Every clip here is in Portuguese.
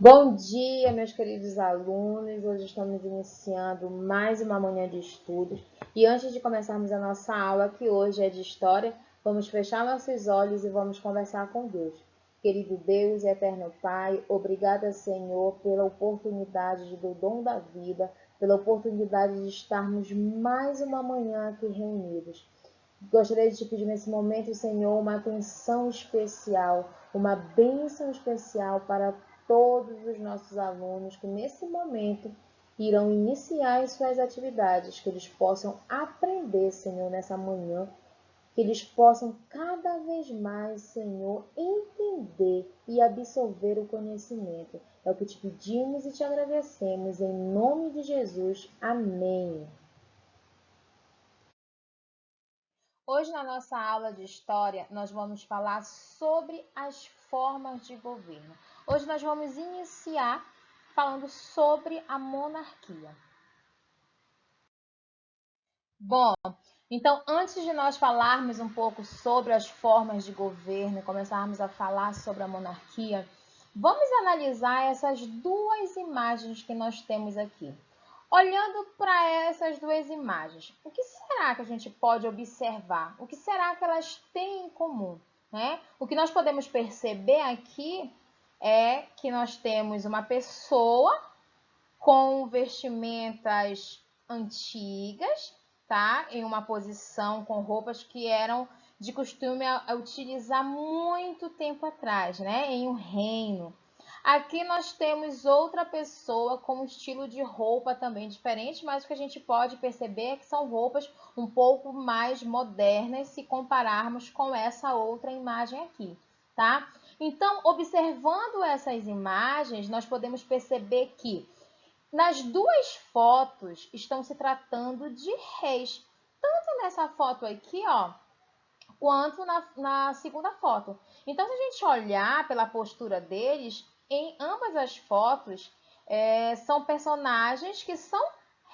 Bom dia, meus queridos alunos. Hoje estamos iniciando mais uma manhã de estudos. E antes de começarmos a nossa aula, que hoje é de História, vamos fechar nossos olhos e vamos conversar com Deus. Querido Deus e eterno Pai, obrigada, Senhor, pela oportunidade do dom da vida, pela oportunidade de estarmos mais uma manhã aqui reunidos. Gostaria de te pedir nesse momento, Senhor, uma atenção especial, uma bênção especial para todos os nossos alunos que nesse momento irão iniciar as suas atividades, que eles possam aprender, Senhor, nessa manhã, que eles possam cada vez mais, Senhor, entender e absorver o conhecimento. É o que te pedimos e te agradecemos, em nome de Jesus. Amém. Hoje, na nossa aula de História, nós vamos falar sobre as formas de governo. Hoje nós vamos iniciar falando sobre a monarquia. Bom, então antes de nós falarmos um pouco sobre as formas de governo e começarmos a falar sobre a monarquia, vamos analisar essas duas imagens que nós temos aqui. Olhando para essas duas imagens, o que será que a gente pode observar? O que será que elas têm em comum, né? O que nós podemos perceber aqui é que nós temos uma pessoa com vestimentas antigas, tá? Em uma posição com roupas que eram de costume a utilizar muito tempo atrás, né? Em um reino. Aqui nós temos outra pessoa com um estilo de roupa também diferente, mas o que a gente pode perceber é que são roupas um pouco mais modernas se compararmos com essa outra imagem aqui, tá? Então, observando essas imagens, nós podemos perceber que nas duas fotos estão se tratando de reis, tanto nessa foto aqui, ó, quanto na segunda foto. Então, se a gente olhar pela postura deles, em ambas as fotos são personagens que são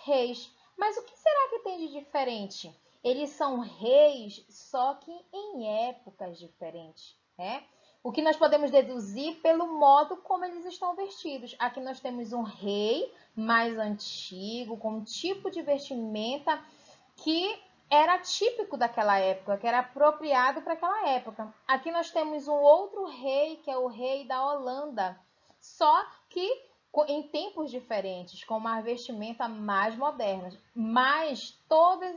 reis. Mas o que será que tem de diferente? Eles são reis, só que em épocas diferentes, né? O que nós podemos deduzir pelo modo como eles estão vestidos. Aqui nós temos um rei mais antigo, com um tipo de vestimenta que era típico daquela época, que era apropriado para aquela época. Aqui nós temos um outro rei, que é o rei da Holanda, só que em tempos diferentes, com uma vestimenta mais moderna. Mas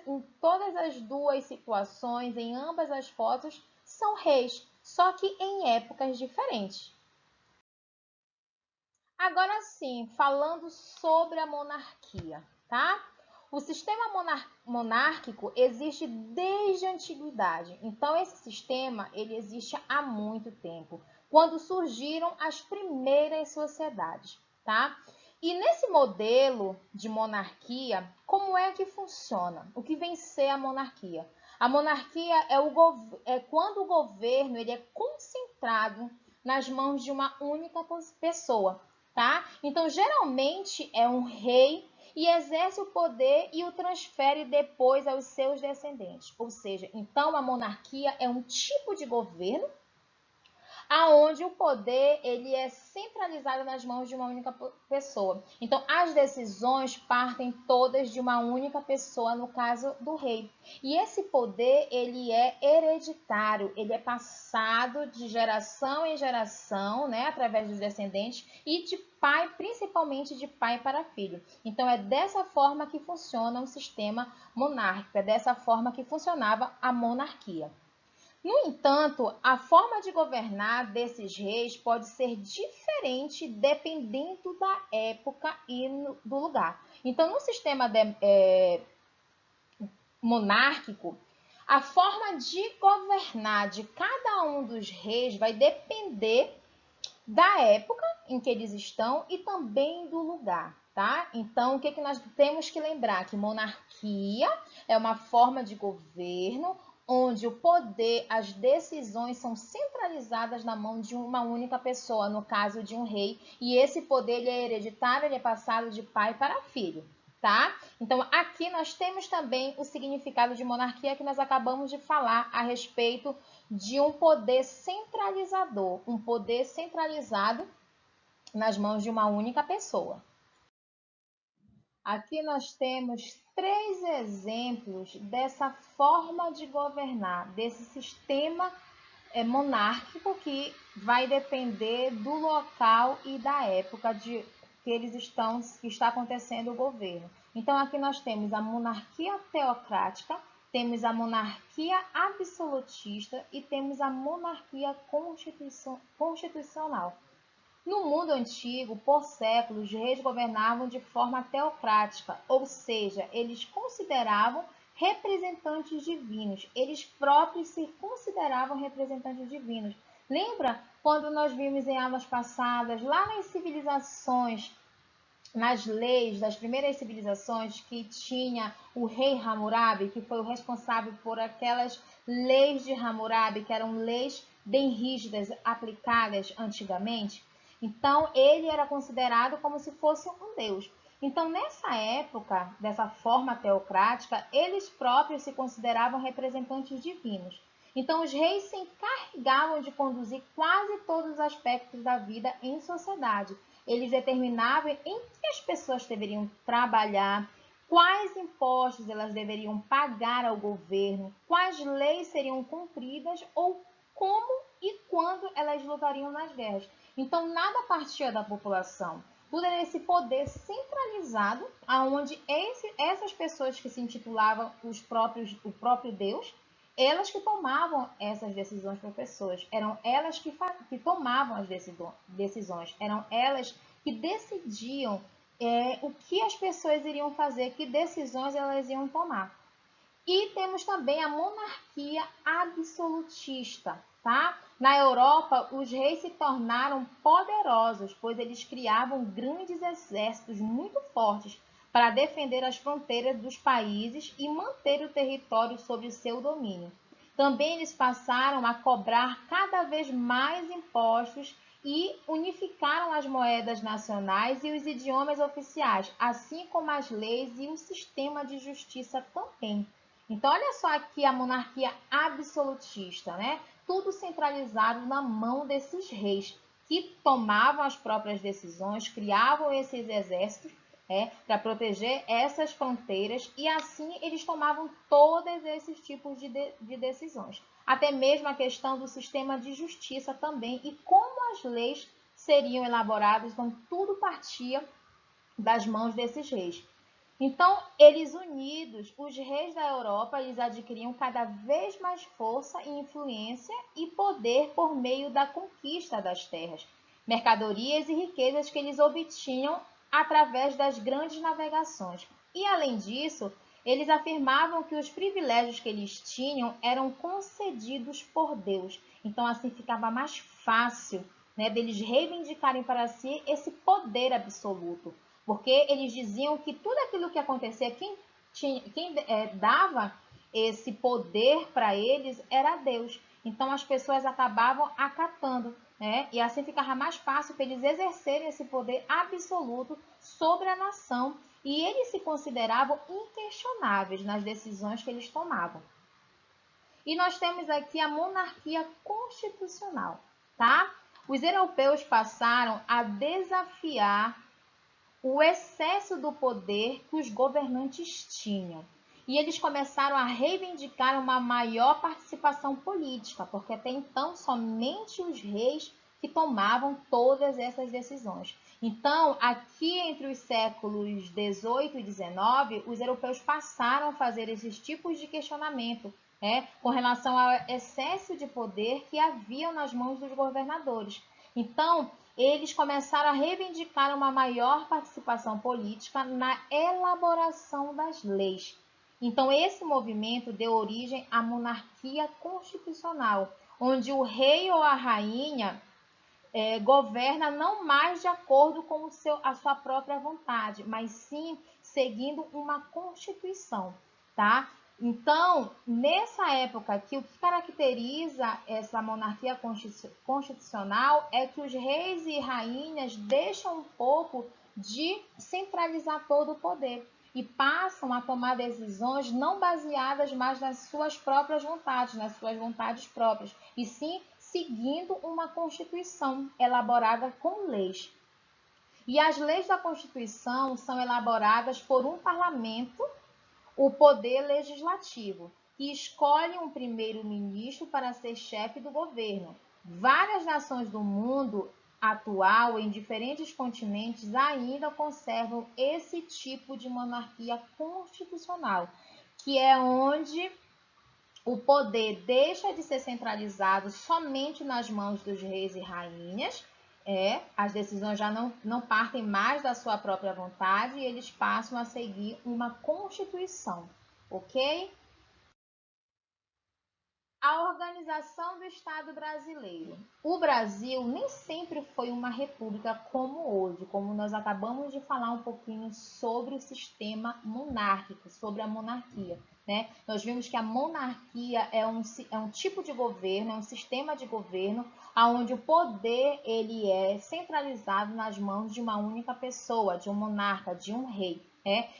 em todas as duas situações, em ambas as fotos, são reis, só que em épocas diferentes. Agora sim, falando sobre a monarquia, tá? O sistema monárquico existe desde a antiguidade. Então, esse sistema ele existe há muito tempo, quando surgiram as primeiras sociedades, tá? E nesse modelo de monarquia, como é que funciona? O que vem ser a monarquia? A monarquia é quando o governo ele é concentrado nas mãos de uma única pessoa, tá? Então, geralmente é um rei e exerce o poder e o transfere depois aos seus descendentes. Ou seja, então a monarquia é um tipo de governo aonde o poder ele é centralizado nas mãos de uma única pessoa. Então, as decisões partem todas de uma única pessoa, no caso do rei. E esse poder ele é hereditário, ele é passado de geração em geração, né, através dos descendentes e de pai, principalmente de pai para filho. Então, é dessa forma que funciona o sistema monárquico, é dessa forma que funcionava a monarquia. No entanto, a forma de governar desses reis pode ser diferente dependendo da época e do lugar. Então, no sistema monárquico, a forma de governar de cada um dos reis vai depender da época em que eles estão e também do lugar, tá? Então, o que nós temos que lembrar? Que monarquia é uma forma de governo onde o poder, as decisões são centralizadas na mão de uma única pessoa, no caso de um rei, e esse poder ele é hereditário, ele é passado de pai para filho, tá? Então, aqui nós temos também o significado de monarquia que nós acabamos de falar a respeito de um poder centralizador, um poder centralizado nas mãos de uma única pessoa. Aqui nós temos 3 exemplos dessa forma de governar, desse sistema monárquico que vai depender do local e da época que está acontecendo o governo. Então aqui nós temos a monarquia teocrática, temos a monarquia absolutista e temos a monarquia constitucional. No mundo antigo, por séculos, os reis governavam de forma teocrática, ou seja, eles consideravam representantes divinos. Eles próprios se consideravam representantes divinos. Lembra quando nós vimos em aulas passadas, lá nas civilizações, nas leis das primeiras civilizações, que tinha o rei Hammurabi, que foi o responsável por aquelas leis de Hammurabi, que eram leis bem rígidas aplicadas antigamente? Então, ele era considerado como se fosse um deus. Então, nessa época, dessa forma teocrática, eles próprios se consideravam representantes divinos. Então, os reis se encarregavam de conduzir quase todos os aspectos da vida em sociedade. Eles determinavam em que as pessoas deveriam trabalhar, quais impostos elas deveriam pagar ao governo, quais leis seriam cumpridas ou como e quando elas lutariam nas guerras. Então, nada partia da população. Tudo era esse poder centralizado, onde essas pessoas que se intitulavam o próprio Deus, elas que tomavam essas decisões para pessoas. Eram elas que tomavam as decisões. Eram elas que decidiam o que as pessoas iriam fazer, que decisões elas iam tomar. E temos também a monarquia absolutista, tá? Na Europa, os reis se tornaram poderosos, pois eles criavam grandes exércitos muito fortes para defender as fronteiras dos países e manter o território sob o seu domínio. Também eles passaram a cobrar cada vez mais impostos e unificaram as moedas nacionais e os idiomas oficiais, assim como as leis e o sistema de justiça também. Então, olha só aqui a monarquia absolutista, né? Tudo centralizado na mão desses reis, que tomavam as próprias decisões, criavam esses exércitos para proteger essas fronteiras e assim eles tomavam todos esses tipos de decisões. Até mesmo a questão do sistema de justiça também e como as leis seriam elaboradas, então tudo partia das mãos desses reis. Então, eles unidos, os reis da Europa, eles adquiriam cada vez mais força e influência e poder por meio da conquista das terras, mercadorias e riquezas que eles obtinham através das grandes navegações. E, além disso, eles afirmavam que os privilégios que eles tinham eram concedidos por Deus. Então, assim, ficava mais fácil, né, deles reivindicarem para si esse poder absoluto. Porque eles diziam que tudo aquilo que acontecia, quem dava esse poder para eles era Deus. Então as pessoas acabavam acatando, né? E assim ficava mais fácil para eles exercerem esse poder absoluto sobre a nação. E eles se consideravam inquestionáveis nas decisões que eles tomavam. E nós temos aqui a monarquia constitucional, tá? Os europeus passaram a desafiar o excesso do poder que os governantes tinham. E eles começaram a reivindicar uma maior participação política, porque até então somente os reis que tomavam todas essas decisões. Então, aqui entre os séculos 18 e 19, os europeus passaram a fazer esses tipos de questionamento, com relação ao excesso de poder que haviam nas mãos dos governadores. Então, eles começaram a reivindicar uma maior participação política na elaboração das leis. Então, esse movimento deu origem à monarquia constitucional, onde o rei ou a rainha governa não mais de acordo com a sua própria vontade, mas sim seguindo uma constituição, tá? Então, nessa época, o que caracteriza essa monarquia constitucional é que os reis e rainhas deixam um pouco de centralizar todo o poder e passam a tomar decisões não baseadas mais nas suas próprias vontades, nas suas vontades próprias, e sim seguindo uma constituição elaborada com leis. E as leis da Constituição são elaboradas por um parlamento, o poder legislativo, que escolhe um primeiro-ministro para ser chefe do governo. Várias nações do mundo atual, em diferentes continentes, ainda conservam esse tipo de monarquia constitucional, que é onde o poder deixa de ser centralizado somente nas mãos dos reis e rainhas. As decisões já não partem mais da sua própria vontade e eles passam a seguir uma constituição, ok? A organização do Estado brasileiro. O Brasil nem sempre foi uma república como hoje, como nós acabamos de falar um pouquinho sobre o sistema monárquico, sobre a monarquia. Né? Nós vimos que a monarquia é um tipo de governo, é um sistema de governo, onde o poder ele é centralizado nas mãos de uma única pessoa, de um monarca, de um rei.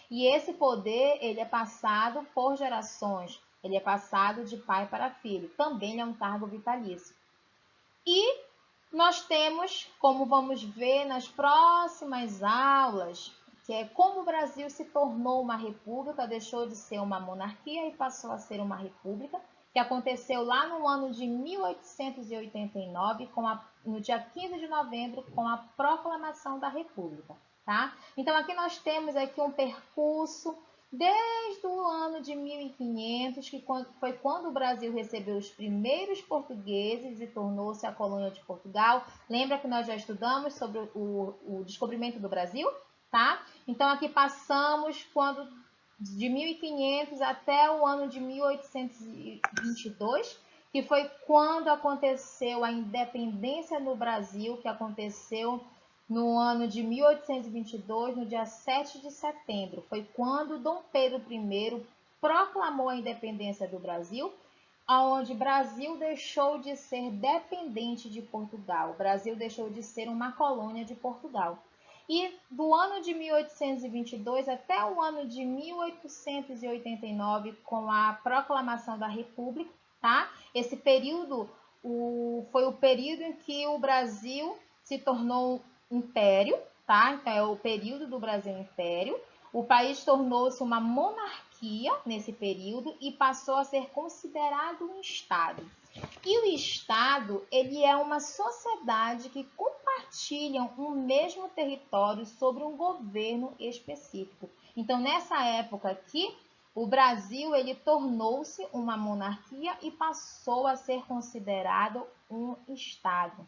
E esse poder ele é passado por gerações. Ele é passado de pai para filho. Também é um cargo vitalício. E nós temos, como vamos ver nas próximas aulas, que é como o Brasil se tornou uma república, deixou de ser uma monarquia e passou a ser uma república, que aconteceu lá no ano de 1889, no dia 15 de novembro, com a proclamação da República. Tá? Então, aqui nós temos aqui um percurso desde o ano de 1500, que foi quando o Brasil recebeu os primeiros portugueses e tornou-se a colônia de Portugal. Lembra que nós já estudamos sobre o descobrimento do Brasil? Tá? Então, aqui passamos de 1500 até o ano de 1822, que foi quando aconteceu a independência no Brasil, que aconteceu no ano de 1822, no dia 7 de setembro. Foi quando Dom Pedro I proclamou a independência do Brasil, onde o Brasil deixou de ser dependente de Portugal. O Brasil deixou de ser uma colônia de Portugal. E do ano de 1822 até o ano de 1889, com a proclamação da República, tá? Esse período foi o período em que o Brasil se tornou império, tá? Então é o período do Brasil Império. O país tornou-se uma monarquia nesse período e passou a ser considerado um Estado. E o Estado, ele é uma sociedade que compartilham um mesmo território sobre um governo específico. Então, nessa época aqui, o Brasil ele tornou-se uma monarquia e passou a ser considerado um Estado.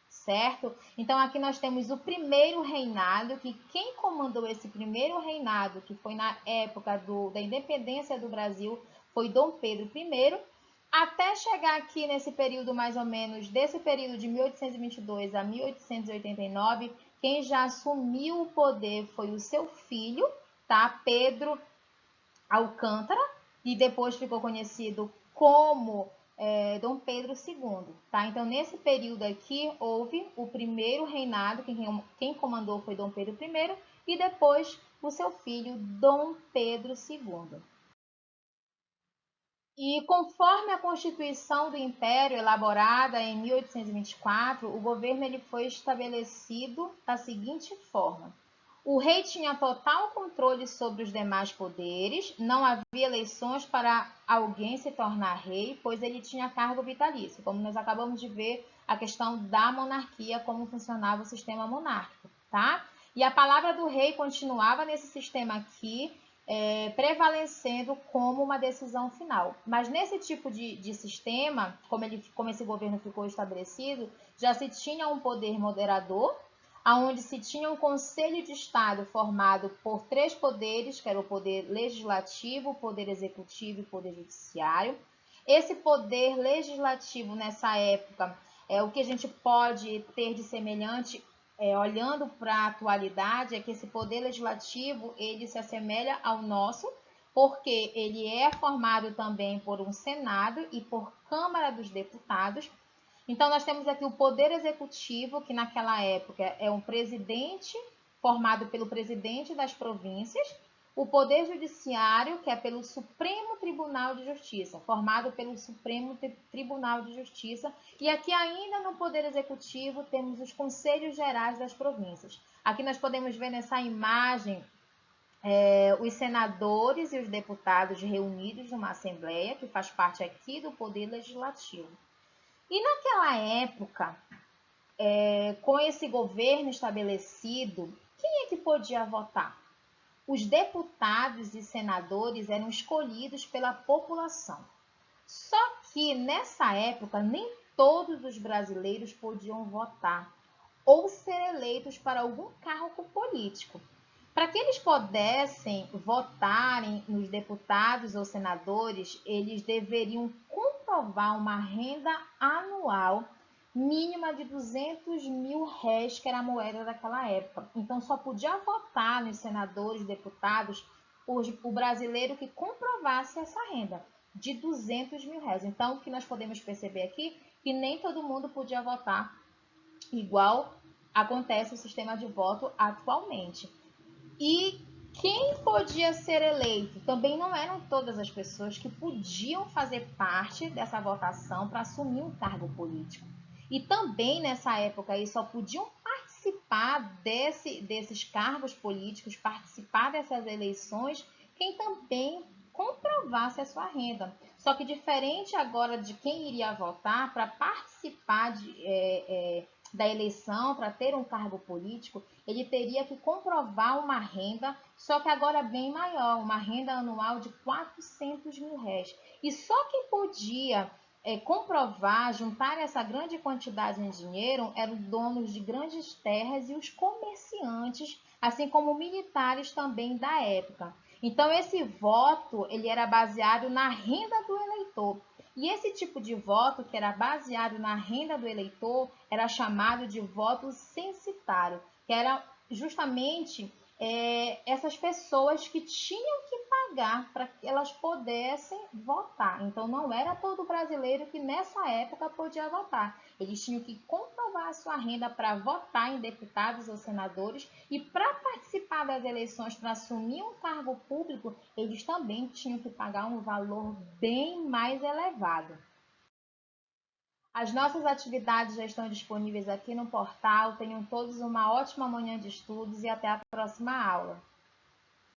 Certo? Então, aqui nós temos o primeiro reinado, que quem comandou esse primeiro reinado, que foi na época da independência do Brasil, foi Dom Pedro I, até chegar aqui nesse período mais ou menos, desse período de 1822 a 1889, quem já assumiu o poder foi o seu filho, tá? Pedro Alcântara, e depois ficou conhecido como Dom Pedro II. Tá? Então, nesse período aqui, houve o primeiro reinado, quem comandou foi Dom Pedro I, e depois o seu filho, Dom Pedro II. E conforme a Constituição do Império, elaborada em 1824, o governo ele foi estabelecido da seguinte forma: o rei tinha total controle sobre os demais poderes, não havia eleições para alguém se tornar rei, pois ele tinha cargo vitalício, como nós acabamos de ver a questão da monarquia, como funcionava o sistema monárquico, tá? E a palavra do rei continuava nesse sistema aqui, prevalecendo como uma decisão final. Mas nesse tipo de sistema, como esse governo ficou estabelecido, já se tinha um poder moderador, onde se tinha um conselho de Estado formado por três poderes, que era o poder legislativo, o poder executivo e o poder judiciário. Esse poder legislativo, nessa época, o que a gente pode ter de semelhante, olhando para a atualidade, é que esse poder legislativo ele se assemelha ao nosso, porque ele é formado também por um Senado e por Câmara dos Deputados. Então, nós temos aqui o Poder Executivo, que naquela época é um presidente formado pelo presidente das províncias, o Poder Judiciário, que é pelo Supremo Tribunal de Justiça, formado pelo Supremo Tribunal de Justiça, e aqui ainda no Poder Executivo temos os Conselhos Gerais das Províncias. Aqui nós podemos ver nessa imagem os senadores e os deputados reunidos numa assembleia, que faz parte aqui do Poder Legislativo. E naquela época, com esse governo estabelecido, quem é que podia votar? Os deputados e senadores eram escolhidos pela população. Só que nessa época nem todos os brasileiros podiam votar ou ser eleitos para algum cargo político. Para que eles pudessem votarem nos deputados ou senadores, eles deveriam comprovar uma renda anual mínima de 200 mil réis, que era a moeda daquela época. Então, só podia votar nos senadores e deputados o brasileiro que comprovasse essa renda de 200 mil réis. Então, o que nós podemos perceber aqui que nem todo mundo podia votar igual acontece o sistema de voto atualmente. E quem podia ser eleito? Também não eram todas as pessoas que podiam fazer parte dessa votação para assumir um cargo político. E também nessa época aí só podiam participar desses cargos políticos, participar dessas eleições, quem também comprovasse a sua renda. Só que diferente agora de quem iria votar para participar da eleição, para ter um cargo político, ele teria que comprovar uma renda, só que agora bem maior, uma renda anual de 400 mil réis. E só quem podia comprovar, juntar essa grande quantidade em dinheiro, eram donos de grandes terras e os comerciantes, assim como militares também da época. Então, esse voto ele era baseado na renda do eleitor. E esse tipo de voto, que era baseado na renda do eleitor, era chamado de voto censitário, que era justamente essas pessoas que tinham que pagar para que elas pudessem votar. Então, não era todo brasileiro que nessa época podia votar. Eles tinham que comprovar a sua renda para votar em deputados ou senadores e para participar das eleições, para assumir um cargo público, eles também tinham que pagar um valor bem mais elevado. As nossas atividades já estão disponíveis aqui no portal. Tenham todos uma ótima manhã de estudos e até a próxima aula.